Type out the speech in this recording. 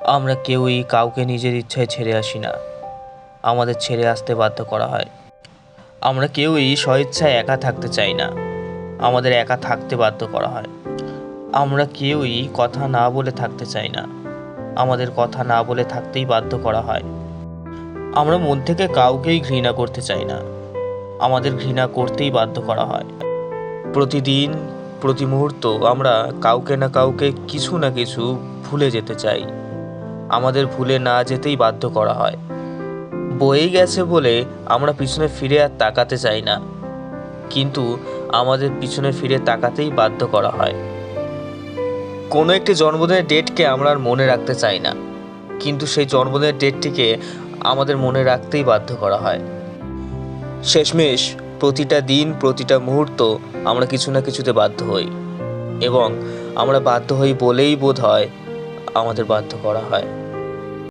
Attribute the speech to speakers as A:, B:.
A: আমরা কেউই কাউকে নিজের ইচ্ছায় ছেড়ে আসি না, আমাদের ছেড়ে আসতে বাধ্য করা হয়। আমরা কেউই স্বইচ্ছায় একা থাকতে চাই না, আমাদের একা থাকতে বাধ্য করা হয়। আমরা কেউই কথা না বলে থাকতে চাই না, আমাদের কথা না বলে থাকতেই বাধ্য করা হয়। আমরা মন থেকে কাউকেই ঘৃণা করতে চাই না, আমাদের ঘৃণা করতেই বাধ্য করা হয়। প্রতিদিন প্রতি মুহূর্ত আমরা কাউকে না কাউকে কিছু না কিছু ভুলে যেতে চাই, আমাদের ভুলে না যেতেই বাধ্য করা হয়। বয়ে গেছে বলে আমরা পিছনে ফিরে আর তাকাতে চাই না, কিন্তু আমাদের পিছনে ফিরে তাকাতেই বাধ্য করা হয়। কোনো একটি জন্মদিনের ডেটকে আমরা আর মনে রাখতে চাই না, কিন্তু সেই জন্মদিনের ডেটটিকে আমাদের মনে রাখতেই বাধ্য করা হয়। শেষমেশ প্রতিটা দিন প্রতিটা মুহূর্ত আমরা কিছু না কিছুতে বাধ্য হই, এবং আমরা বাধ্য হই বলেই বোধ হয় আমাদের বাধ্য করা হয়।